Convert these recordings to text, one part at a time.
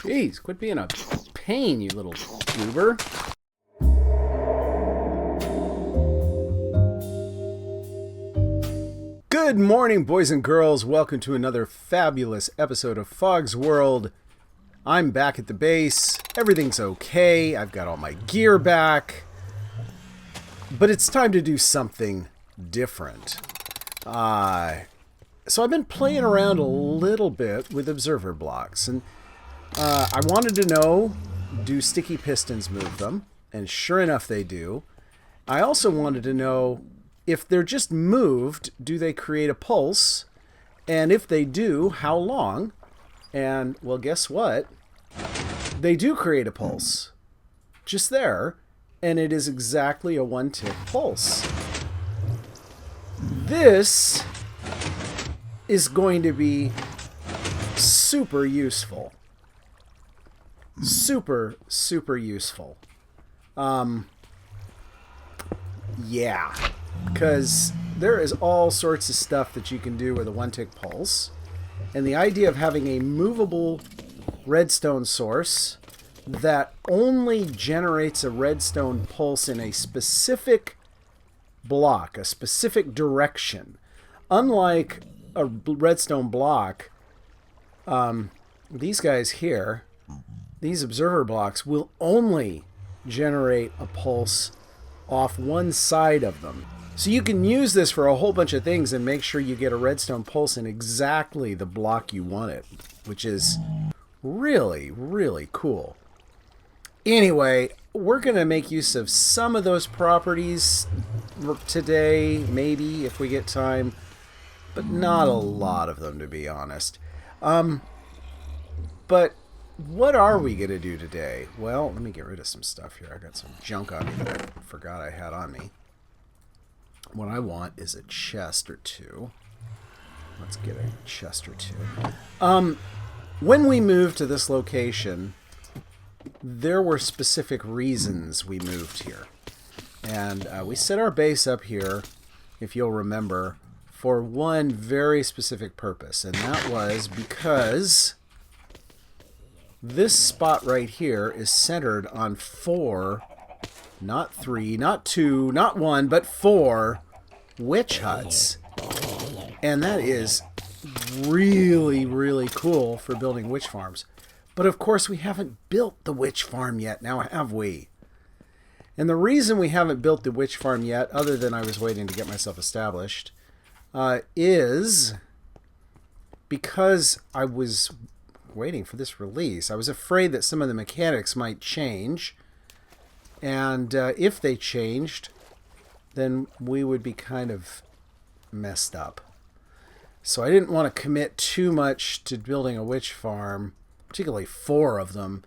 Jeez, quit being a pain, you little goober. Good morning, boys and girls. Welcome to another fabulous episode of Fog's World. I'm back at the base. Everything's okay. I've got all my gear back. But it's time to do something different. So I've been playing around a little bit with observer blocks. And I wanted to know, do sticky pistons move them? And sure enough, they do. I also wanted to know, if they're just moved, do they create a pulse? And if they do, how long? And, well, guess what? They do create a pulse. Just there. And it is exactly a one-tick pulse. This is going to be super useful. Super, super useful. Yeah. Because there is all sorts of stuff that you can do with a one-tick pulse. And the idea of having a movable redstone source that only generates a redstone pulse in a specific block, a specific direction. Unlike a redstone block, these guys here, these observer blocks, will only generate a pulse off one side of them. So you can use this for a whole bunch of things and make sure you get a redstone pulse in exactly the block you want it, which is really, really cool. Anyway, we're going to make use of some of those properties today, maybe, if we get time, but not a lot of them, to be honest. But what are we going to do today? Well, let me get rid of some stuff here. I got some junk on me that I forgot I had on me. What I want is a chest or two. Let's get a chest or two. When we moved to this location, there were specific reasons we moved here. And we set our base up here, if you'll remember, for one very specific purpose. And that was because this spot right here is centered on 4, not 3, not 2, not 1, but 4 witch huts. And that is really, really cool for building witch farms. But of course, we haven't built the witch farm yet, now have we? And the reason we haven't built the witch farm yet, other than I was waiting to get myself established, is because I was waiting for this release. I was afraid that some of the mechanics might change. And if they changed, then we would be kind of messed up. So I didn't want to commit too much to building a witch farm, particularly 4 of them,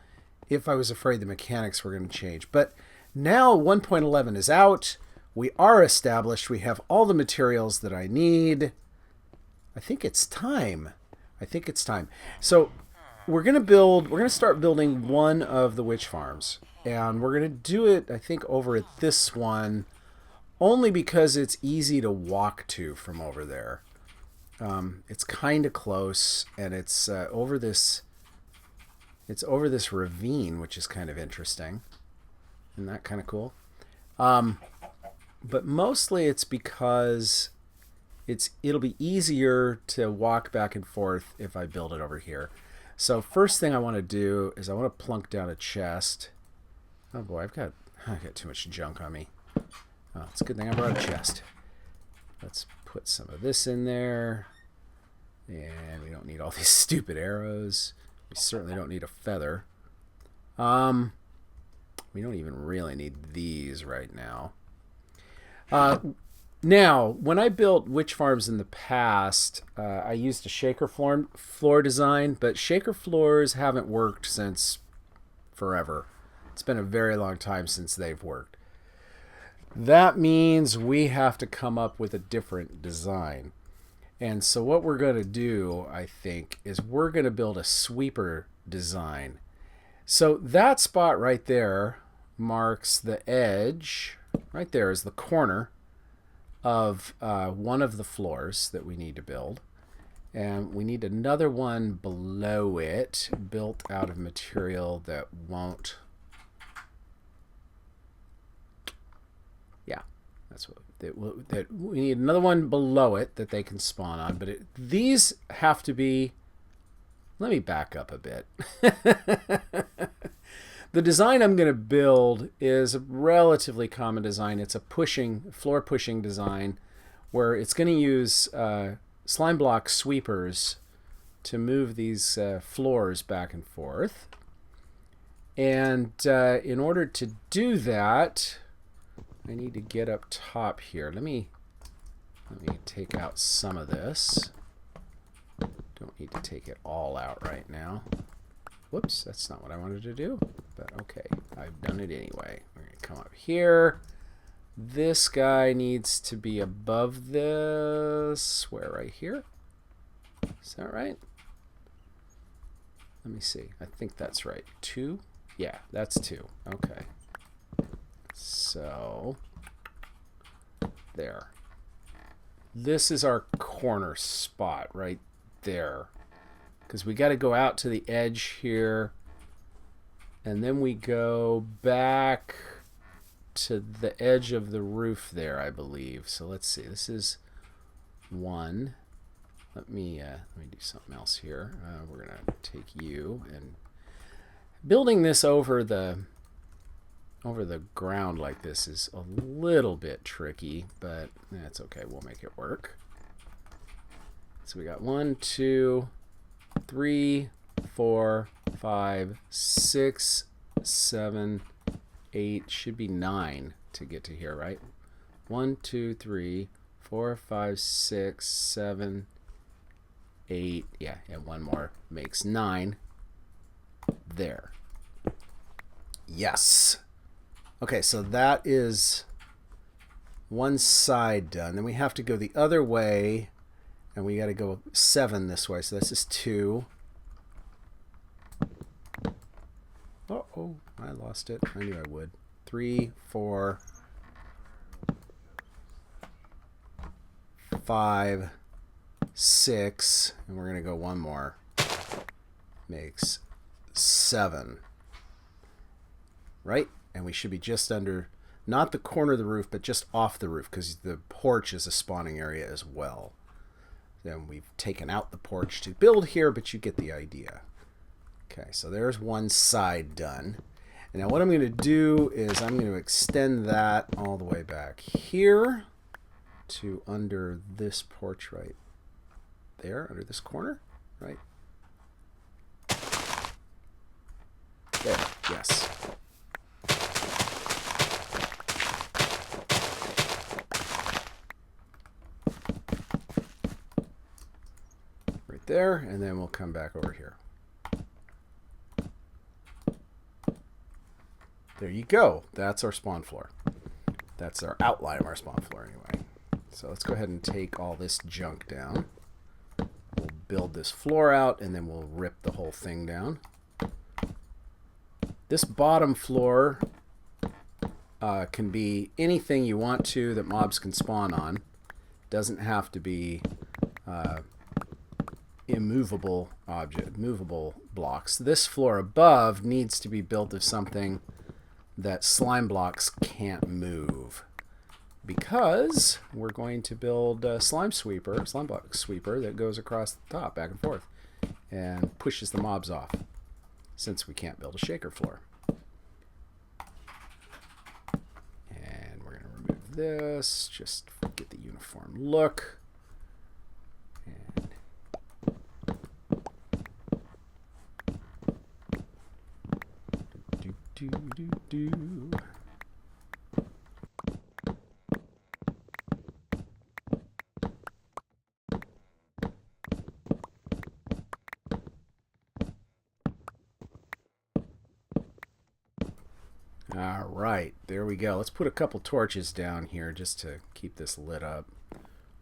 if I was afraid the mechanics were going to change. But now 1.11 is out. We are established. We have all the materials that I need. I think it's time. So we're going to start building one of the witch farms. And we're going to do it, I think, over at this one, only because it's easy to walk to from over there. It's kind of close, and it's over this ravine, which is kind of interesting. Isn't that kind of cool? But mostly it's because it'll be easier to walk back and forth if I build it over here. So first thing I want to do is I want to plunk down a chest. Oh boy, I got too much junk on me. Oh, it's a good thing I brought a chest. Let's put some of this in there. And we don't need all these stupid arrows. We certainly don't need a feather. We don't even really need these right now. Now, when I built witch farms in the past, I used a shaker floor design, but shaker floors haven't worked since forever. It's been a very long time since they've worked. That means we have to come up with a different design. And so what we're going to do, I think, is we're going to build a sweeper design. So that spot right there marks the edge. Right there is the corner of one of the floors that we need to build. And we need another one below it, built out of material that won't... Yeah, that's what... That we need another one below it that they can spawn on. But these have to be... Let me back up a bit. The design I'm going to build is a relatively common design. It's a floor pushing design where it's going to use slime block sweepers to move these floors back and forth. And in order to do that, I need to get up top here. Let me take out some of this. Don't need to take it all out right now. Whoops, that's not what I wanted to do. But okay, I've done it anyway. We're going to come up here. This guy needs to be above this. Where, right here? Is that right? Let me see. I think that's right. 2? Yeah, that's 2. Okay. So, there. This is our corner spot right there. Because we got to go out to the edge here. And then we go back to the edge of the roof there, I believe. So let's see. This is 1. Let me do something else here. We're gonna take you and building this over the ground like this is a little bit tricky, but that's okay. We'll make it work. So we got 1, 2, 3, 4, 5, 6, 7, 8. Should be 9 to get to here, right? 1, 2, 3, 4, 5, 6, 7, 8. Yeah, and one more makes 9. There. Yes. Okay, so that is one side done. Then we have to go the other way, and we got to go 7 this way. So this is 2. Uh-oh, I lost it. I knew I would. 3, 4, 5, 6, and we're going to go one more. Makes 7. Right? And we should be just under, not the corner of the roof, but just off the roof, because the porch is a spawning area as well. Then we've taken out the porch to build here, but you get the idea. Okay, so there's one side done. And now what I'm going to do is I'm going to extend that all the way back here to under this porch right there, under this corner, right? There, yes. Right there, and then we'll come back over here. There you go. That's our spawn floor. That's our outline of our spawn floor anyway. So let's go ahead and take all this junk down. We'll build this floor out, and then we'll rip the whole thing down. This bottom floor can be anything you want to that mobs can spawn on. Doesn't have to be immovable blocks. This floor above needs to be built of something that slime blocks can't move, because we're going to build a slime block sweeper that goes across the top, back and forth, and pushes the mobs off, since we can't build a shaker floor. And we're going to remove this, just get the uniform look. And do. All right, there we go. Let's put a couple torches down here just to keep this lit up.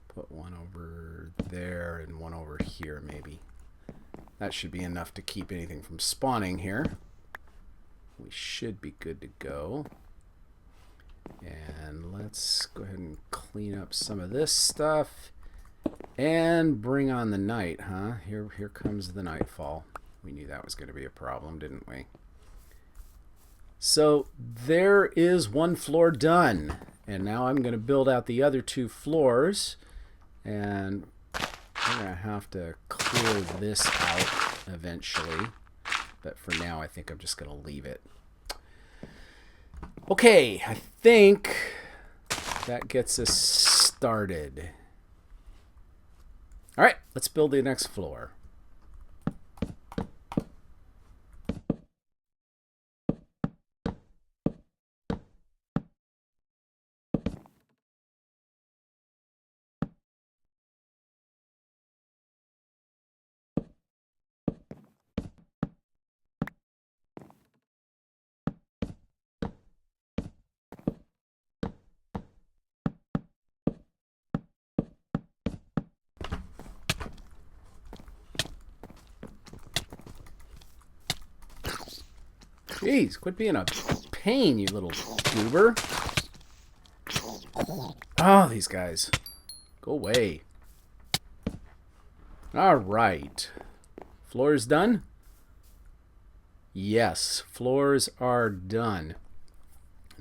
Put one over there and one over here maybe. That should be enough to keep anything from spawning here. We should be good to go. And let's go ahead and clean up some of this stuff. And bring on the night, huh? Here comes the nightfall. We knew that was going to be a problem, didn't we? So there is one floor done. And now I'm going to build out the other 2 floors. And I'm going to have to clear this out eventually. But for now, I think I'm just going to leave it. Okay, I think that gets us started. All right, let's build the next floor. Jeez, quit being a pain, you little goober. Oh, these guys. Go away. All right. Floors done? Yes, floors are done.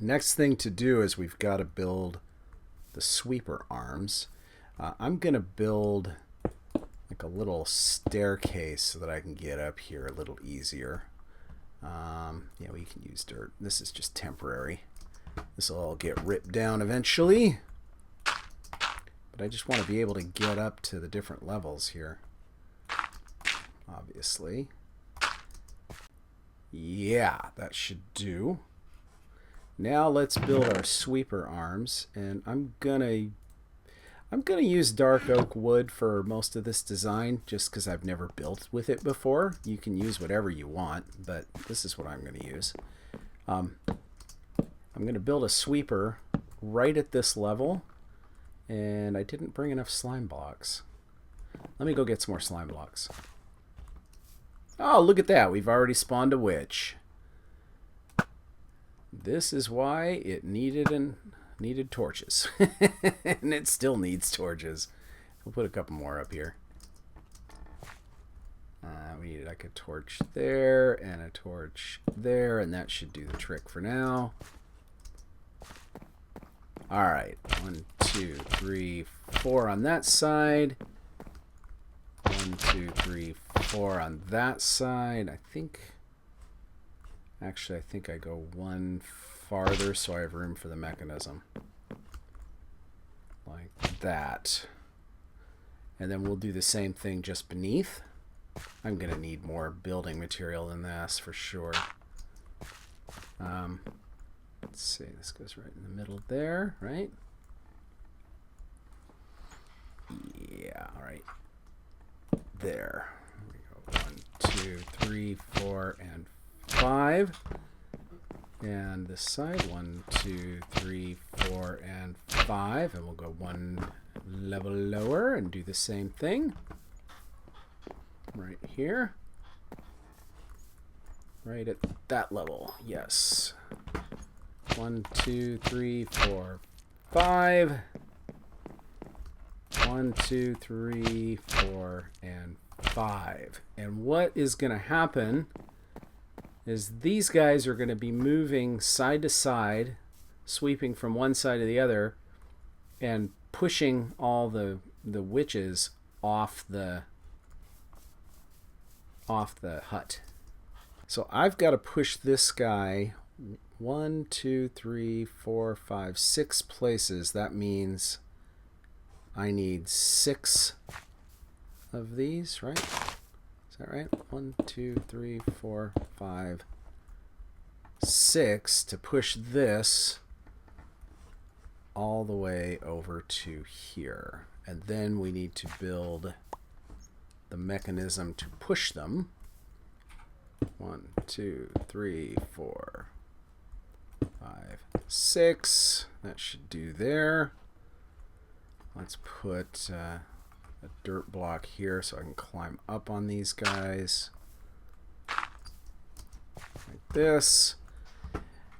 Next thing to do is we've got to build the sweeper arms. I'm going to build like a little staircase so that I can get up here a little easier. Yeah, we can use dirt. This is just temporary. This will all get ripped down eventually. But I just want to be able to get up to the different levels here. Obviously. Yeah, that should do. Now let's build our sweeper arms, and I'm gonna use dark oak wood for most of this design just because I've never built with it before. You can use whatever you want, but this is what I'm going to use. I'm going to build a sweeper right at this level, and I didn't bring enough slime blocks. Let me go get some more slime blocks. Oh, look at that. We've already spawned a witch. This is why it needed torches. And it still needs torches. We'll put a couple more up here. We need like a torch there and a torch there, and that should do the trick for now. Alright, 1, 2, 3, 4 on that side. 1, 2, 3, 4 on that side. I think I go one farther so I have room for the mechanism. Like that. And then we'll do the same thing just beneath. I'm going to need more building material than this for sure. Let's see, this goes right in the middle there, right? Yeah, all right. There. We go 1, 2, 3, 4, and 5. And this side, 1, 2, 3, 4, and 5. And we'll go one level lower and do the same thing. Right here. Right at that level, yes. 1, 2, 3, 4, 5. 1, 2, 3, 4, and 5. And what is going to happen is these guys are going to be moving side to side, sweeping from one side to the other, and pushing all the witches off the hut. So I've got to push this guy 1, 2, 3, 4, 5, 6 places. That means I need 6 of these, right? Is that right? 1, 2, 3, 4, 5, 6 to push this all the way over to here. And then we need to build the mechanism to push them. 1, 2, 3, 4, 5, 6. That should do there. Let's put a dirt block here so I can climb up on these guys. Like this.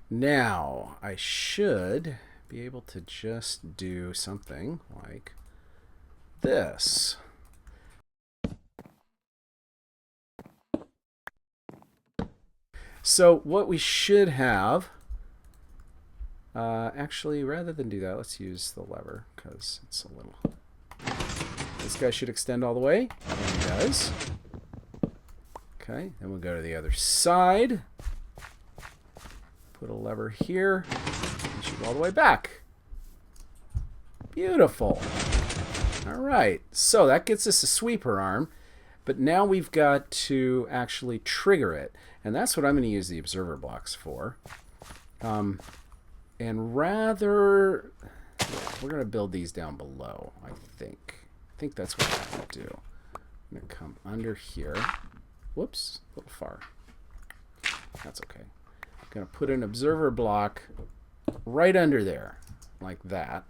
Now, I should be able to just do something like this. So what we should have, actually, rather than do that, let's use the lever because it's a little... This guy should extend all the way, and he does. Okay, then we'll go to the other side. Put a lever here, and should go all the way back. Beautiful. All right, so that gets us a sweeper arm, but now we've got to actually trigger it, and that's what I'm going to use the observer blocks for. And rather, yeah, we're going to build these down below, I think. I think that's what I'm going to do. I'm going to come under here. Whoops, a little far. That's okay. I'm going to put an observer block right under there, like that.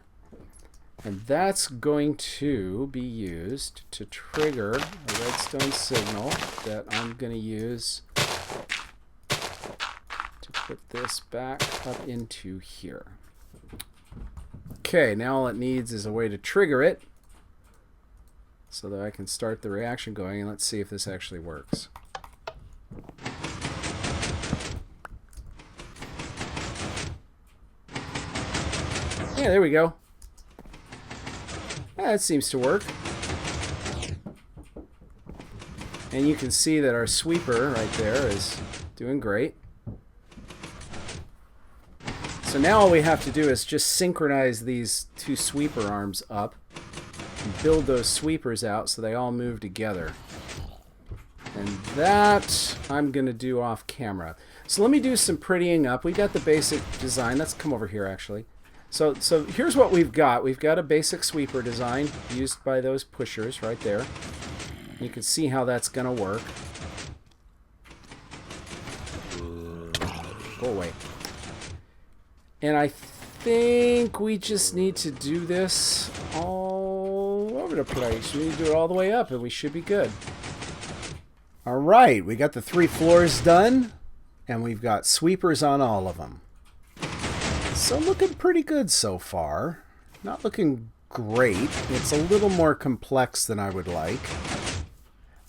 And that's going to be used to trigger a redstone signal that I'm going to use to put this back up into here. Okay, now all it needs is a way to trigger it so that I can start the reaction going, and let's see if this actually works. Yeah, there we go. Yeah, that seems to work. And you can see that our sweeper right there is doing great. So now all we have to do is just synchronize these two sweeper arms up and build those sweepers out so they all move together. And that I'm going to do off camera. So let me do some prettying up. We got the basic design. Let's come over here actually. So here's what we've got. We've got a basic sweeper design used by those pushers right there. You can see how that's going to work. Go away. And I think we just need to do this all over the place. We need to do it all the way up and we should be good. All right, we got the 3 floors done and we've got sweepers on all of them. So looking pretty good so far. Not looking great. It's a little more complex than I would like.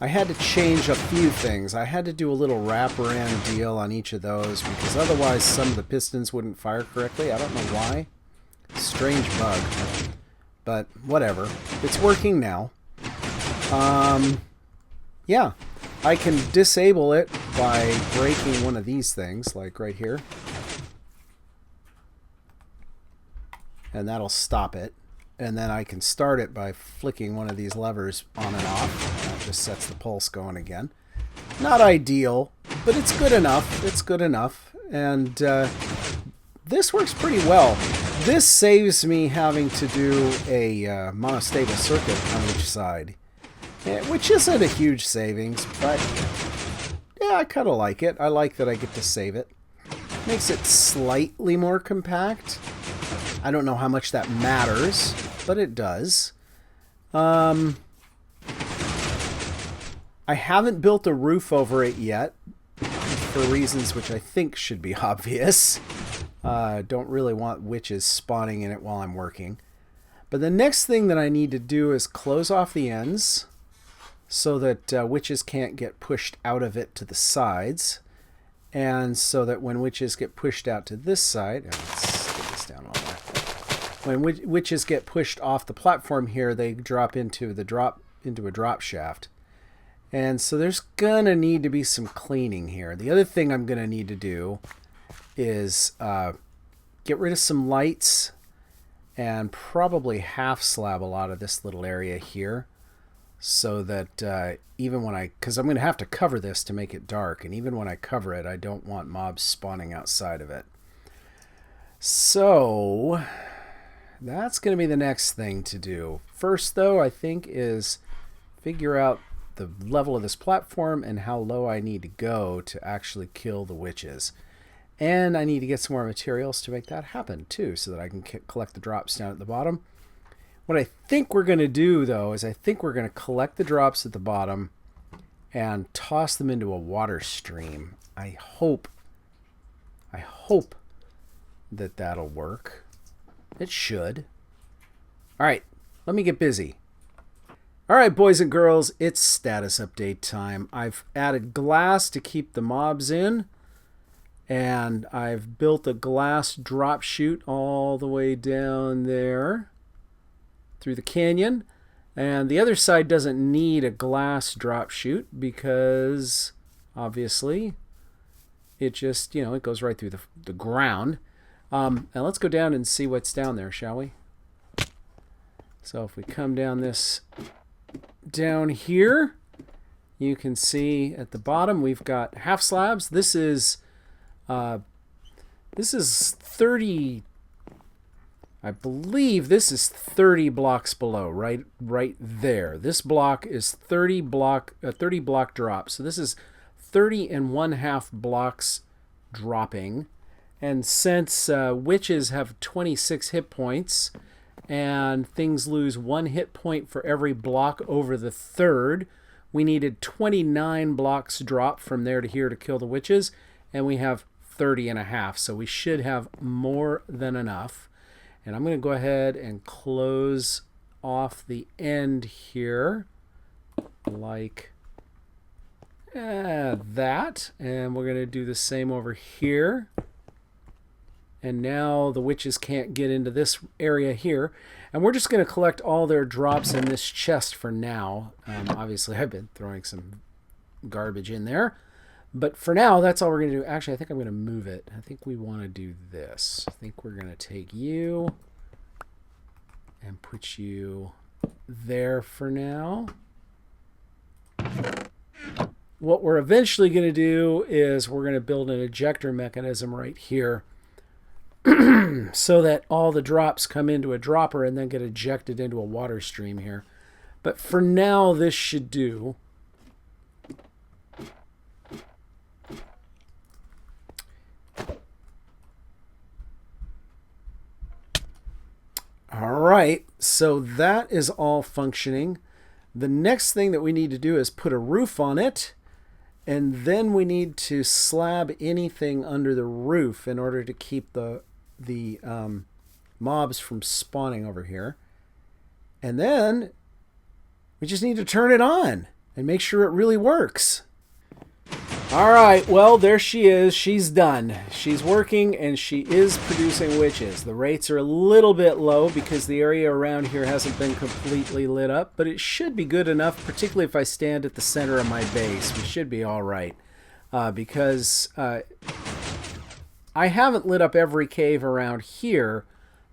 I had to change a few things. I had to do a little wraparound deal on each of those because otherwise some of the pistons wouldn't fire correctly. I don't know why. Strange bug. But whatever. It's working now. Yeah. I can disable it by breaking one of these things, like right here. And that'll stop it. And then I can start it by flicking one of these levers on and off. That just sets the pulse going again. Not ideal, but it's good enough. It's good enough. And this works pretty well. This saves me having to do a monostable circuit on each side, which isn't a huge savings, but yeah, I kind of like it. I like that I get to save it. Makes it slightly more compact. I don't know how much that matters, but it does. I haven't built a roof over it yet, for reasons which I think should be obvious. Don't really want witches spawning in it while I'm working. But the next thing that I need to do is close off the ends so that witches can't get pushed out of it to the sides. And so that when witches get pushed out to this side... let's get this down a little more. When witches get pushed off the platform here, they drop into a drop shaft. And so there's gonna need to be some cleaning here. The other thing I'm gonna need to do is get rid of some lights and probably half slab a lot of this little area here, so that even when because I'm gonna have to cover this to make it dark, and even when I cover it, I don't want mobs spawning outside of it. So that's going to be the next thing to do. First, though, I think is figure out the level of this platform and how low I need to go to actually kill the witches. And I need to get some more materials to make that happen, too, so that I can collect the drops down at the bottom. What I think we're going to do, though, is I think we're going to collect the drops at the bottom and toss them into a water stream. I hope that that'll work. It should. All right, let me get busy. All right, boys and girls, it's status update time. I've added glass to keep the mobs in, and I've built a glass drop chute all the way down there through the canyon. And the other side doesn't need a glass drop chute because obviously it just, it goes right through the ground. And let's go down and see what's down there, shall we? So if we come down down here, you can see at the bottom we've got half slabs. This is 30, I believe this is 30 blocks below, right there. This block is 30 block drop. So this is 30 and 1/2 blocks dropping. And since witches have 26 hit points and things lose 1 hit point for every block over the third, we needed 29 blocks drop from there to here to kill the witches, and we have 30.5, so we should have more than enough. And I'm going to go ahead and close off the end here like that, and we're going to do the same over here. And now the witches can't get into this area here. And we're just going to collect all their drops in this chest for now. Obviously, I've been throwing some garbage in there. But for now, that's all we're going to do. Actually, I think I'm going to move it. I think we want to do this. I think we're going to take you and put you there for now. What we're eventually going to do is we're going to build an ejector mechanism right here, so that all the drops come into a dropper and then get ejected into a water stream here. But for now, this should do. All right, so that is all functioning. The next thing that we need to do is put a roof on it, and then we need to slab anything under the roof in order to keep the mobs from spawning over here. And then we just need to turn it on and make sure it really works. All right, well, there she is. She's done. She's working, and she is producing witches. The rates are a little bit low because the area around here hasn't been completely lit up, but it should be good enough, particularly if I stand at the center of my base. We should be all right because I haven't lit up every cave around here,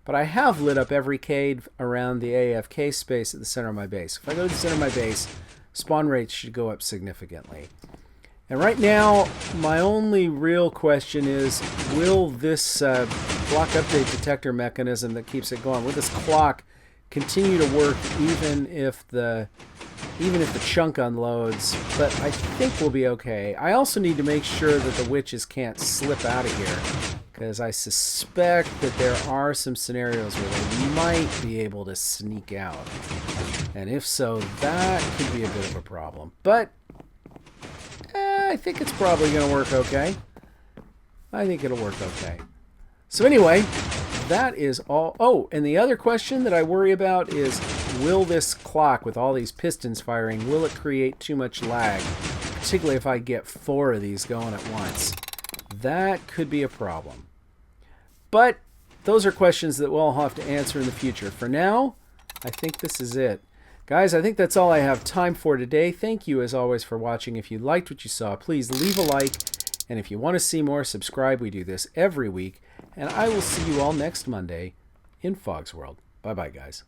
but I have lit up every cave around the AFK space at the center of my base. If I go to the center of my base, spawn rates should go up significantly. And right now, my only real question is, will this block update detector mechanism that keeps it going, will this clock continue to work even if the chunk unloads? But I think we'll be okay. I also need to make sure that the witches can't slip out of here, because I suspect that there are some scenarios where they might be able to sneak out. And if so, that could be a bit of a problem. But I think it's probably going to work okay. I think it'll work okay. So anyway, that is all. Oh, and the other question that I worry about is, will this clock with all these pistons firing, will it create too much lag? Particularly if I get 4 of these going at once. That could be a problem. But those are questions that we'll have to answer in the future. For now, I think this is it. Guys, I think that's all I have time for today. Thank you, as always, for watching. If you liked what you saw, please leave a like. And if you want to see more, subscribe. We do this every week. And I will see you all next Monday in Fog's World. Bye-bye, guys.